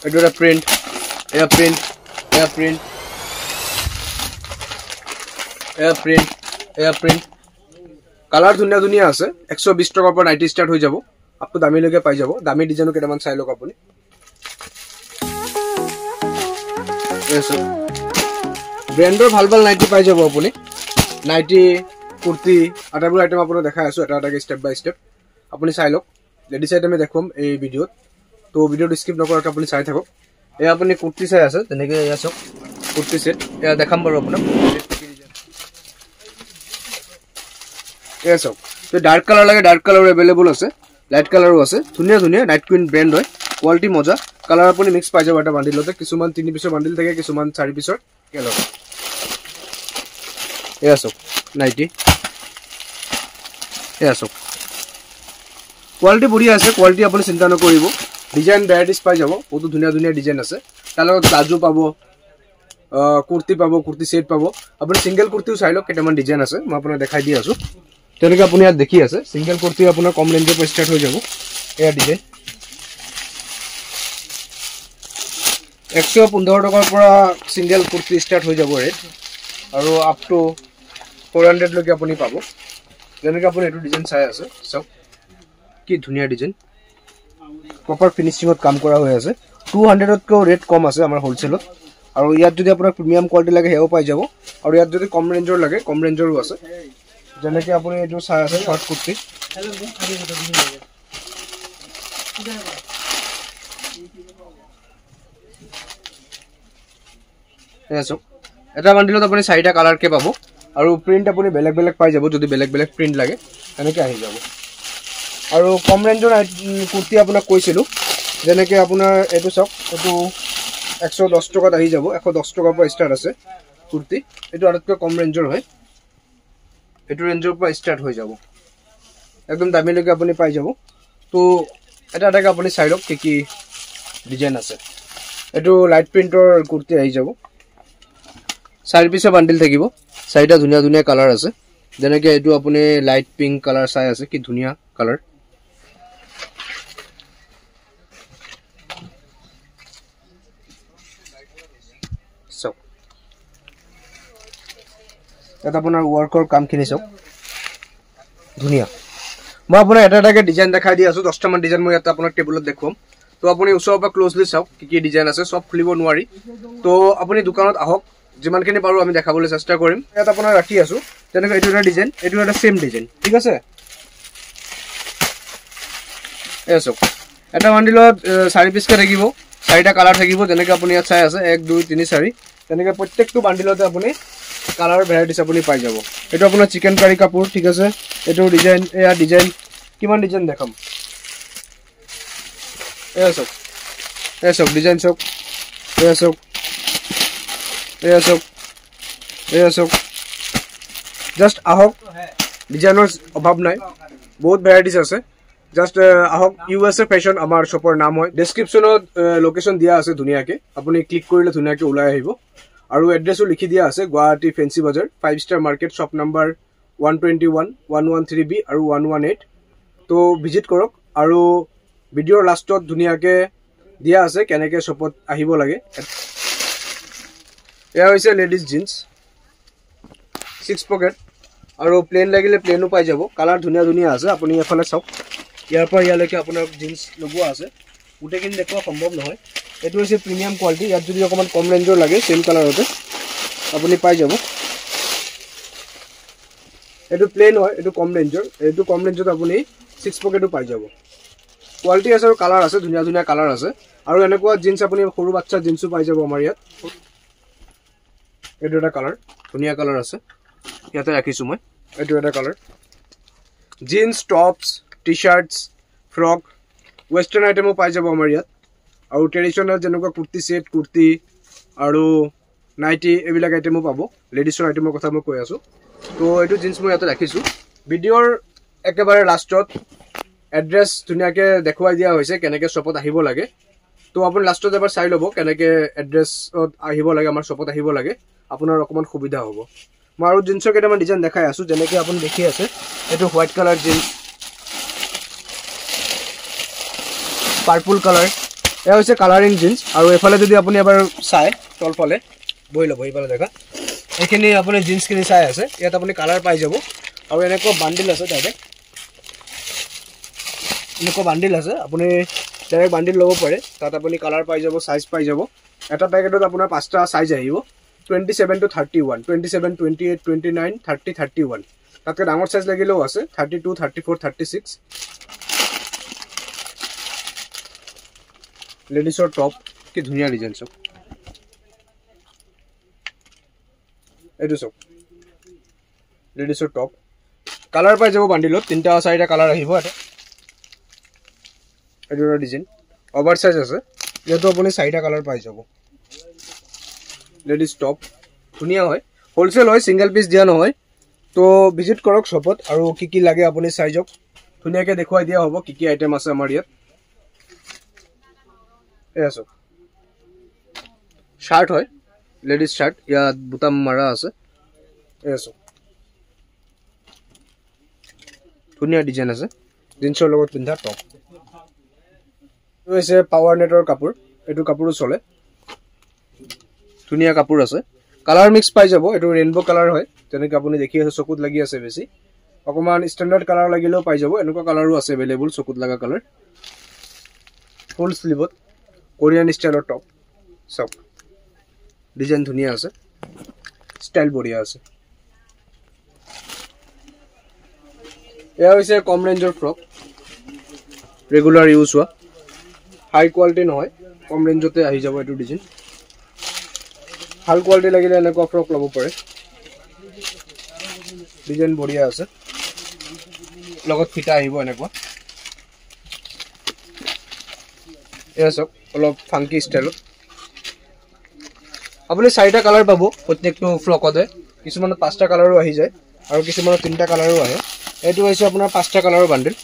এটো এটা প্ৰিন্ট এয়া প্ৰিন্ট এয়া প্ৰিন্ট এয়া প্ৰিন্ট এয়া প্ৰিন্ট কালাৰ ধুনিয়া ধুনিয়া আছে 120 টাকাৰ পৰা 90 স্টার্ট হৈ যাব আপু দামী লগে পাই যাব দামী ডিজাইন কেটামান চাই লওক আপুনি এসো ব্ৰ্যান্ডৰ ভাল ভাল নাইটি পাই যাব আপুনি নাইটি কুৰ্তি আটাবোৰ আইটেম আপোনাক দেখাই আছো এটা এটা স্টেপ বাই স্টেপ আপুনি চাই লওক লেডিস আইটেমে দেখুম এই ভিডিওত তো ভিডিওটো স্কিপ নকৰাকৈ আপুনি চাই থাকক এই আপুনি কুৰ্তি চাই আছে তেনেকৈ এয়া চক কুৰ্তি সেট এয়া দেখাম বাৰু আপোনাক এয়া চক তো ডার্ক কালার লাগে ডার্ক কালার अवेलेबल আছে লাইট কালারও আছে ধুনিয়া ধুনিয়া নাইট কুইন ব্র্যান্ড হয় কোয়ালিটি মজা কালার আপুনি মিক্স পাই যাব এটা বান্ডিলতে কিছুমান 3 পিসৰ বান্ডিল থাকে কিছুমান 4 পিসৰ কেলক এয়া চক নাইটি এয়া চক কোয়ালিটি বঢ়িয়া আছে কোয়ালিটি আপুনি চিন্তা নকৰিব ডিজাইন ভ্যাৰাইটিজ পাই যাব বহুত ধুনিয়া ধুনিয়া ডিজাইন আছে তাৰ লগত প্লাজো পাব কুর্তি পাব কুর্তি সেট পাব আপুনি সিঙ্গেল কুর্তিও চাই লওক কেটামান ডিজাইন আছে মই আপোনাক দেখাই দি আছো তেনেকৈ আপুনি ইয়াত দেখি আছে সিঙ্গেল কুর্তি আপোনাৰ কম ৰেঞ্জৰ পৰা ষ্টাৰ্ট হৈ যাব এয়া ডিজাইন 115 টাকাৰ পৰা সিঙ্গেল কুৰ্তি ষ্টাৰ্ট হৈ যাব ৰেট আৰু আপ টু 400 লৈকে আপুনি পাব যেনেকৈ আপুনি এটো ডিজাইন চাই আছে সব কি ধুনিয়া ডিজাইন প্ৰপাৰ ফিনিশিংত কাম কৰা হৈ আছে 200 তকৈ ৰেট কম আছে আমাৰ হোলসেলত আৰু ইয়াত যদি আপোনাৰ প্ৰিমিয়াম কোৱালিটি লাগে হেও পাই যাব আৰু ইয়াত যদি কম ৰেঞ্জৰ লাগে কম ৰেঞ্জৰো আছে যেনেকৈ আপুনি এটো চাই আছে শৰ্ট কুৰ্তি এসো এটা বান্ডিলত আপুনি 4টা কালাৰ কে পাব আৰু প্ৰিন্ট আপুনি বেলেগ বেলেগ পাই যাব যদি বেলেগ বেলেগ প্ৰিন্ট লাগে এনেকৈ আহি যাব আৰু কম ৰেঞ্জৰ কুৰ্তি আপোনাক কৈছিলো যেনেকৈ আপোনাৰ এটো চক এটো 110 টাকাত আহি যাব 110 টাকাৰ পৰা ষ্টাৰ্ট আছে কুৰ্তি এটো আটাইতকৈ কম ৰেঞ্জৰ হয় এটো ৰেঞ্জৰ পৰা ষ্টাৰ্ট হৈ যাব একদম দামী লগে আপুনি পাই যাব তো এটা এটাকে আপুনি চাই লওক কি ডিজাইন আছে এটো লাইট প্ৰিন্টৰ কুৰ্তি আহি যাব 4 পিসৰ বান্ডিল থাকিব 4টা ধুনিয়া ধুনিয়া কালাৰ আছে যেনেকৈ এটো আপুনি লাইট পিংক কালাৰ চাই আছে কি ধুনিয়া কালাৰ এটা আপোনাৰ ওয়াৰ্কৰ কামখিনি চাওক ধুনিয়া মই আপোনাক এটা এটাকে ডিজাইন দেখাই দি আছো 10টা মান ডিজাইন মই এটা আপোনাক টেবুলত দেখুৱাম তো আপুনি ওচৰৰ পৰা ক্লোজলি চাওক কি ডিজাইন আছে সব খুলিব নোৱাৰি তো আপুনি দোকানত আহক যিমানখিনি পাৰো আমি দেখাবলৈ চেষ্টা কৰিম এটা আপোনাৰ ৰাখি আছো তেনেকৈ এটো এটা ডিজাইন এটো এটা সেম ডিজাইন ঠিক আছে এসো এটা বান্ডিলত 4 পিস কে থাকিব 4টা কালাৰ থাকিব যেনেকৈ আপুনি ইয়াত চাই আছে 1 2 3 4 তেনেকৈ প্ৰত্যেকটো বান্ডিলতে আপুনি কালাৰ ভ্যাৰাইটিজ আপুনি পাই যাব এটো আপোনাৰ চিকেন কাৰি কাপোৰ ঠিক আছে এটো ডিজাইন এয়া ডিজাইন কিমান ডিজাইন দেখাম এসো ডিজাইন চক এসো জাস্ট আহক ডিজাইনৰ অভাৱ নাই বহুত ভ্যাৰাইটিজ আছে জাস্ট আহক ইউএসএ ফ্যাশন আমাৰ শপৰ নাম হয় ডেসক্ৰিপচনত লোকেশন দিয়া আছে ধুনিয়াকে আপুনি ক্লিক কৰিলে ধুনিয়াকে ওলাই আহিব আৰু এড্ৰেছও লিখি দিয়া আছে গুৱাহাটী ফেন্সি বাজাৰ 5 star market shop number 121 113B আৰু 118 তো ভিজিট কৰক আৰু ভিডিওৰ লাষ্টত ধুনিয়াকে দিয়া আছে কেনেকৈ শপত আহিব লাগে এয়া হৈছে লেডিজ জিন্স 6 পকেট আৰু প্লেন লাগিলে প্লেনো পাই যাব কালাৰ ধুনিয়া ধুনিয়া আছে আপুনি এফালে চাওক ইয়াৰ পৰা ইয়ালৈকে আপোনাৰ জিন্স লগোৱা আছে গোটেইখিনি দেখুৱা সম্ভৱ নহয় এটো হৈছে প্ৰিমিয়াম কোৱালিটি ইয়াত যদি অকমান কম ৰেঞ্জৰ লাগে সেম কালাৰতে আপুনি পাই যাব এটো প্লেন হয় এটো কম ৰেঞ্জত আপুনি 6 পকেটও পাই যাব কোৱালিটি আছে আৰু কালাৰ আছে ধুনিয়া ধুনিয়া কালাৰ আছে আৰু এনেকুৱা জিন্স আপুনি সৰু বাচ্চা জিন্সও পাই যাব আমাৰ ইয়াত এটো এটা কালাৰ ধুনিয়া কালাৰ আছে ইয়াতে ৰাখিছো মই এটো এটা colour jeans tops টি-শাৰ্টস frock western আইটেমও পাই যাব আমাৰ ইয়াত আৰু ট্ৰেডিশনাল যেনেকুৱা কুৰ্তি সেট কুৰ্তি আৰু নাইটি এবিলাক আইটেমও পাব লেডিছৰ আইটেমৰ কথা মই কৈ আছো তো এটো জিন্স মই ইয়াতে ৰাখিছো ভিডিওৰ একেবাৰে লাষ্টত এড্ৰেছ ধুনিয়াকে দেখুৱাই দিয়া হৈছে কেনেকৈ শপত আহিব লাগে তো আপুনি লাষ্টত এবাৰ চাই ল'ব কেনেকৈ এড্ৰেছত আহিব লাগে আমাৰ শপত আহিব লাগে আপোনাৰ অকমান সুবিধা হ'ব মই আৰু জিন্সৰ কেইটামান ডিজাইন দেখাই আছো যেনেকৈ আপুনি দেখি আছে এটো white colour jeans purple colour এয়া হৈছে কালাৰিং জিন্স আৰু এফালে যদি আপুনি এবাৰ চাই তলফালে বহি ল'ব এইফালে দেখা এইখিনি আপুনি জিন্সখিনি চাই আছে ইয়াত আপুনি কালাৰ পাই যাব আৰু এনেকুৱা বান্ডিল আছে ডাইৰেক্ট এনেকুৱা বান্ডিল আছে আপুনি ডাইৰেক্ট বান্ডিল ল'ব পাৰে তাত আপুনি কালাৰ পাই যাব সাইজ পাই যাব এটা পেকেটত আপোনাৰ 5টা সাইজ আহিব 27 to 31 27 28 29 30 31 তাতকৈ ডাঙৰ সাইজ লাগিলেও আছে 32 34 36 লেডিছৰ টপ কি ধুনীয়া ডিজাইন চব এইটো চব লেডিছৰ টপ কালাৰ পাই যাব বান্ডিলত 3টা 4টা কালাৰ আহিব এটা এইটো ডিজাইন ওভাৰ সাইজ আছে যেটো আপুনি 4টা কালাৰ পাই যাব লেডিছ টপ ধুনীয়া হয় হোলসেল হয় সিঙ্গেল পিস দিয়া নহয় তো ভিজিট কৰক শপত আৰু কি কি লাগে আপুনি চাই যাওক ধুনীয়াকৈ দেখুৱাই দিয়া হ'ব কি কি আইটেম আছে আমাৰ ইয়াত এসো শাৰ্ট হয় লেডিস শাৰ্ট ইয়াত বুটাম মাৰা আছে এসো ধুনীয়া ডিজাইন আছে জিন্সৰ লগত পিন্ধা টপ এইটো হৈছে পাৱাৰ নেটৰ কাপোৰ এইটো কাপোৰো চলে ধুনীয়া কাপোৰ আছে কালাৰ মিক্স পাই যাব এইটো ৰেইনবো কালাৰ হয় যেনেকৈ আপুনি দেখি আছে চকুত লাগি আছে বেছি অকমান ষ্টেণ্ডাৰ্ড কালাৰ লাগিলেও পাই যাব এনেকুৱা কালাৰো আছে अवेलेबल চকুত লাগা কালাৰ ফুল স্লিভত কোৰিয়ান স্টাইলৰ টপ সব ডিজাইন ধুনীয়া আছে স্টাইল বঢ়িয়া আছে এয়া হৈছে কম ৰেঞ্জৰ ফ্ৰক ৰেগুলাৰ ইউজ হোৱা হাই কোৱালিটি নহয় কম ৰেঞ্জতে আহি যাব এইটো ডিজাইন ভাল কোৱালিটি লাগিলে এনেকুৱা ফ্ৰক ল'ব পাৰে ডিজাইন বঢ়িয়া আছে লগত ফিটা আহিব এনেকুৱা এয়া সব অলপ ফাংকি স্টাইলত আপুনি 4টা কালাৰ পাব প্ৰত্যেকটো ফ্ৰকতে কিছুমানত 5টা কালাৰো আহি যায় আৰু কিছুমানত 3টা কালাৰো আহে এইটো হৈছে আপোনাৰ 5টা কালাৰৰ বান্ডিল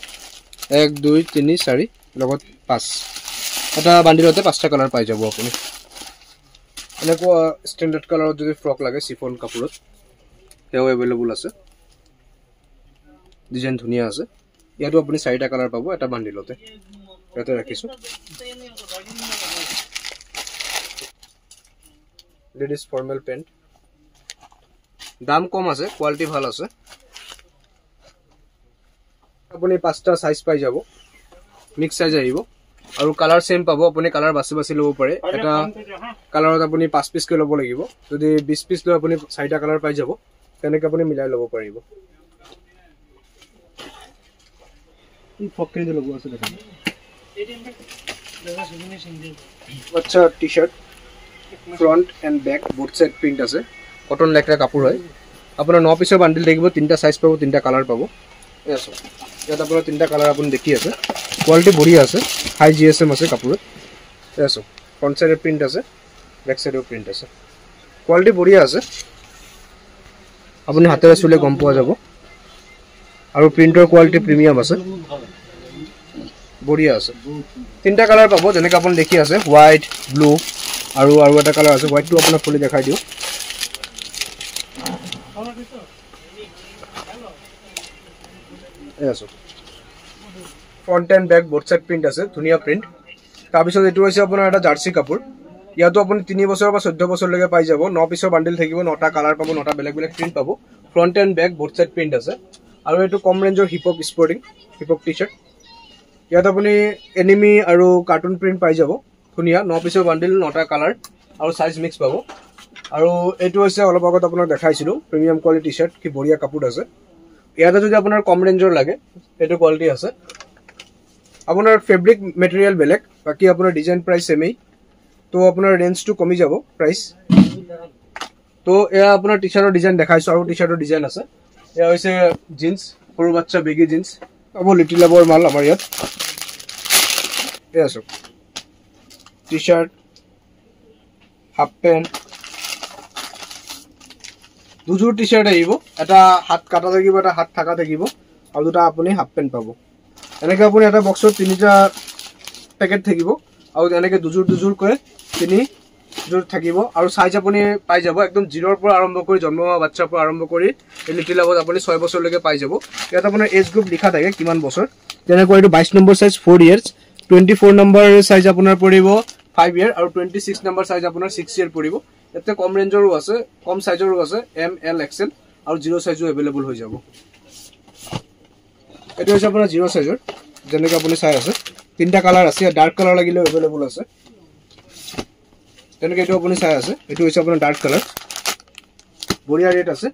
1 2 3 4 লগত 5 এটা বান্ডিলতে 5টা কালাৰ পাই যাব আপুনি এনেকুৱা ষ্টেণ্ডাৰ্ড কালাৰত যদি ফ্ৰক লাগে চিফন কাপোৰত হেও अवेलेबल আছে ডিজাইন ধুনীয়া আছে ইয়াতো আপুনি 4টা কালাৰ পাব এটা বান্ডিলতে ইয়াতে ৰাখিছো লেডিস ফর্মাল প্যান্ট দাম কম আছে কোয়ালিটি ভাল আছে আপুনি 5টা সাইজ পাই যাব মিক্স সাইজ আহিব আৰু কালাৰ সেম পাব আপুনি কালাৰ বাছি বাছি ল'ব পাৰে এটা কালাৰত আপুনি 5 পিস কে ল'ব লাগিব যদি 20 পিস লৈ আপুনি 4টা কালাৰ পাই যাব তেনেকৈ আপুনি মিলাই ল'ব পাৰিব ই ফকিং দি লগোৱা আছে দেখুন আচ্ছা T-shirt front end back both side print আছে কটন লেকৰা কাপোৰ হয় আপোনাৰ 9 পিছৰ বান্ডিল থাকিব 3টা সাইজ পাব 3টা কালাৰ পাব এসো ইয়াত আপোনাৰ 3টা কালাৰ আপুনি দেখি আছে কোৱালিটি বঢ়িয়া আছে হাই জিএসএম আছে কাপোৰত এসো ফ্ৰন্ট সাইডে প্ৰিন্ট আছে ব্যাক সাইডেও প্ৰিন্ট আছে কোৱালিটি বঢ়িয়া আছে আপুনি হাতেৰে চুলে গম পোৱা যাব আৰু প্ৰিন্টৰ কোৱালিটি প্ৰিমিয়াম আছে বঢ়িয়া আছে 3টা কালাৰ পাব যেনেকৈ আপুনি দেখি আছে হোৱাইট ব্লু আৰু এটা কালাৰ আছে হোৱাইট টো আপোনাক খুলি দেখাই দিও এসো front and back both side print আছে ধুনীয়া প্ৰিন্ট তাৰ পিছত এটো হৈছে আপোনাৰ এটা জাৰ্সি কাপোৰ ইয়াতো আপুনি 3 বছৰ বা 14 বছৰ লৈকে পাই যাব 9 পিছৰ বান্ডিল থাকিব 9টা কালাৰ পাব 9টা বেলেগ বেলেগ প্ৰিন্ট পাব front and back both side print আছে আৰু এটো কম ৰেঞ্জৰ হিপহপ স্পৰ্টিং হিপহপ টি-শাৰ্ট ইয়াত আপুনি এনিমি আৰু কাৰ্টুন প্ৰিন্ট পাই যাব ধুনীয়া 9 পিছৰ বান্ডিল 9টা কালাৰ আৰু সাইজ মিক্স পাব আৰু এটো হৈছে অলপ আগত আপোনাক দেখাইছিলো প্ৰিমিয়াম কোৱালিটি টি-শাৰ্ট কি বঢ়িয়া কাপোৰ আছে ইয়াতে যদি আপোনাৰ কম ৰেঞ্জৰ লাগে এটো কোৱালিটি আছে আপোনাৰ ফেব্ৰিক মেটেৰিয়েল বেলেগ বাকি আপোনাৰ ডিজাইন প্ৰাইস সেমই তো আপোনাৰ ৰেঞ্জটো কমি যাব প্ৰাইস তো এয়া আপোনাৰ টি-শাৰ্টৰ ডিজাইন দেখাইছো আৰু টি-শাৰ্টৰ ডিজাইন আছে এয়া হৈছে জিন্স সৰু বাচ্চা বেগি জিন্স আব লিটিল লাভৰ মাল আমাৰ ইয়াত এয়া সব টি-শাৰ্ট হাফ প্যান্ট দুজোৰ টি-শাৰ্ট আহিব এটা হাত কাটা থাকিব এটা হাত থাকা থাকিব আৰু দুটা আপুনি হাফ প্যান্ট পাব এনেকৈ আপুনি এটা বক্সত 3টা পেকেট থাকিব আৰু এনেকৈ দুজোৰ কৰে 3 জোৰ থাকিব আৰু সাইজ আপুনি পাই যাব একদম 0ৰ পৰা আৰম্ভ কৰি জন্ম হোৱা বাচ্চাৰ পৰা আৰম্ভ কৰি লিটিল লাভত আপুনি 6 বছৰ লৈকে পাই যাব ইয়াত আপোনাৰ এজ গ্ৰুপ লিখা থাকে কিমান বছৰ তেনেকৈ এইটো 22 number size 4 years 24 number size আপোনাৰ পৰিব 5 ইয়াৰ আৰু 26 নম্বৰ সাইজ আপোনাৰ 6 ইয়াৰ পৰিব এতে কম ৰেঞ্জৰো আছে কম সাইজৰো আছে এম এল এক্সএল আৰু 0 সাইজও अवेलेबल হৈ যাব এটো হৈছে আপোনাৰ 0 সাইজৰ যেনেকৈ আপুনি চাই আছে তিনটা কালাৰ আছে ডাৰ্ক কালাৰ লাগিলে अवेलेबल আছে তেনেকৈ এটো আপুনি চাই আছে এটো হৈছে আপোনাৰ ডাৰ্ক কালাৰ বঢ়িয়া ৰেট আছে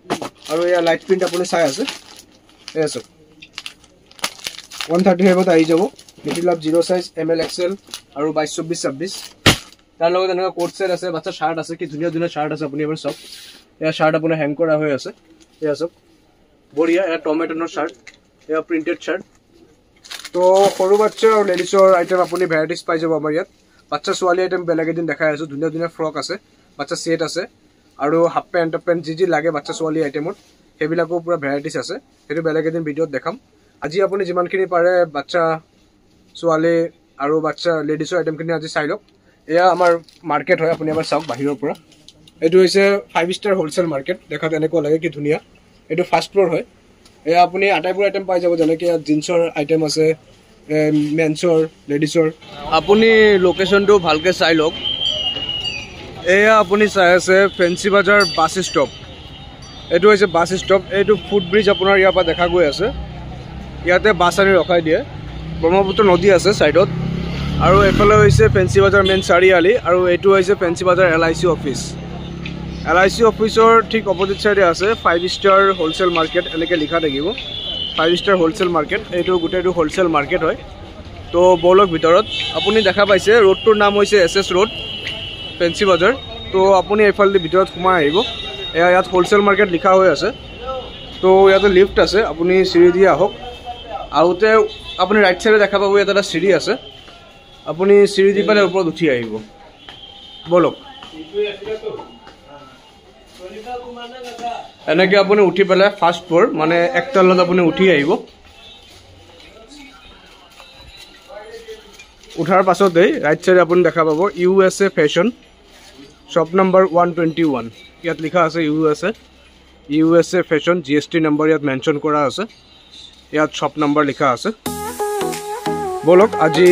আৰু এয়া লাইট প্ৰিন্ট আপুনি চাই আছে এসো 135 আহি যাব middle of 0 size ML XL আৰু 22 24 26 তাৰ লগত এনেকা কোট সেট আছে বাচ্চা শাৰ্ট আছে কি ধুনিয়া ধুনিয়া শাৰ্ট আছে আপুনি এবাৰ সব এয়া শাৰ্ট আপোনাৰ হ্যাং কৰা হৈ আছে এয়া সব বঢ়িয়া এয়া টমেটোৰ শাৰ্ট এয়া প্ৰিন্টেড শাৰ্ট তো সৰু বাচ্চা আৰু লেডিছৰ আইটেম আপুনি ভ্যাৰাইটিজ পাই যাব আমাৰ ইয়াত বাচ্চা সোৱালি আইটেম বেলেগ এদিন দেখাই আছো ধুনিয়া ধুনিয়া ফ্ৰক আছে বাচ্চা সেট আছে আৰু হাফ পেন্ট যি লাগে বাচ্চা সোৱালি আইটেমত হেবিলাকো পুৰা ভ্যাৰাইটিজ আছে হেতু বেলেগ এদিন ভিডিওত দেখাম আজি আপুনি যিমানখিনি পাৰে বাচ্চা সোৱালি আৰু বাচ্চা লেডিছৰ আইটেমখিনি আজি চাই লওক এয়া আমাৰ মাৰ্কেট হয় আপুনি এবাৰ চাওক বাহিৰৰ পৰা এটো হৈছে 5 ষ্টাৰ হোলসেল মাৰ্কেট দেখাত এনেকুৱা লাগে কি ধুনিয়া এটো ফাৰ্ষ্ট ফ্লোৰ হয় এয়া আপুনি আটাইবোৰ আইটেম পাই যাব যেনেকৈ জিন্সৰ আইটেম আছে মেন্সৰ লেডিছৰ আপুনি লোকেশনটো ভালকে চাই লওক এয়া আপুনি চাই আছে ফেন্সি বাজাৰ বাস ষ্টপ এটো হৈছে বাস ষ্টপ এটো ফুট ব্ৰিজ আপোনাৰ ইয়াৰ পৰা দেখা গৈ আছে ইয়াতে বাস আনি ৰখাই দিয়ে ব্ৰহ্মপুত্ৰ নদী আছে সাইডত আৰু এফালে হৈছে ফেন্সি বাজাৰ মেইন চাৰিআলি আৰু এটো হৈছে ফেন্সি বাজাৰ এলআইসি অফিস এলআইসি অফিসৰ ঠিক অপোজিট সাইডে আছে 5 ষ্টাৰ হোলসেল মাৰ্কেট এনেকৈ লিখা থাকিব 5 ষ্টাৰ হোলসেল মাৰ্কেট এটো গোটেইটো হোলসেল মাৰ্কেট হয় তো বলক ভিতৰত আপুনি দেখা পাইছে ৰোডটোৰ নাম হৈছে এসএস ৰোড ফেন্সি বাজাৰ তো আপুনি এফালে ভিতৰত সোমাই আহিব ইয়াত হোলসেল মাৰ্কেট লিখা হৈ আছে তো ইয়াতে লিফট আছে আপুনি সিঁড়ি দি আহক আউতে আপুনি ৰাইট সাইডে দেখা পাব ইয়াত এটা সিঁড়ি আছে আপুনি সিঁড়ি দি পালে ওপৰত উঠি আহিব বলক এনেকৈ আপুনি উঠি পেলাই ফাৰ্ষ্ট ফ্লোৰ মানে একতলত আপুনি উঠি আহিব উঠাৰ পাছতেই ৰাইট সাইডে আপুনি দেখা পাব ইউএসএ ফেশ্বন শপ নম্বৰ 121 ইয়াত লিখা আছে ইউএসএ ফেশ্বন জিএসটি নম্বৰ ইয়াত মেনশন কৰা আছে ইয়াত শপ নম্বৰ লিখা আছে বলক আজি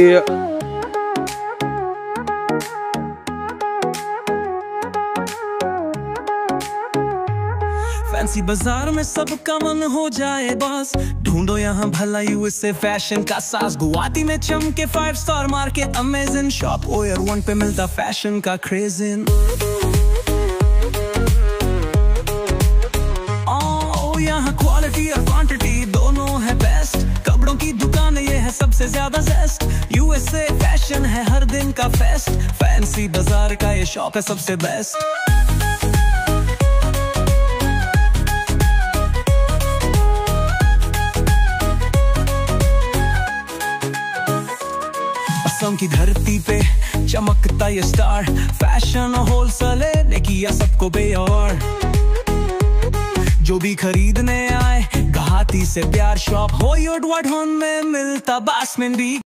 फैंसी बाजार में सबका मन हो जाए बस ढूंढो यहाँ भला यूएसए फैशन का साज गुवाहाटी में चमके 5 स्टार मार्केट अमेजिंग शॉप ओयर 1 पे मिलता फैशन का क्रेजिंग यहाँ क्वालिटी और क्वांटिटी दोनों है बेस्ट कपड़ों की दुकान ये है सबसे ज्यादा बेस्ट यूएसए फैशन है हर दिन का फेस्ट फैंसी बाजार का ये शॉप है सबसे बेस्ट की धरती पे चमकता ये स्टार फैशन होलसेल ने किया सबको बेयार जो भी खरीदने आए गुवाहाटी से प्यार शॉप हो योर में मिलता बासमंडी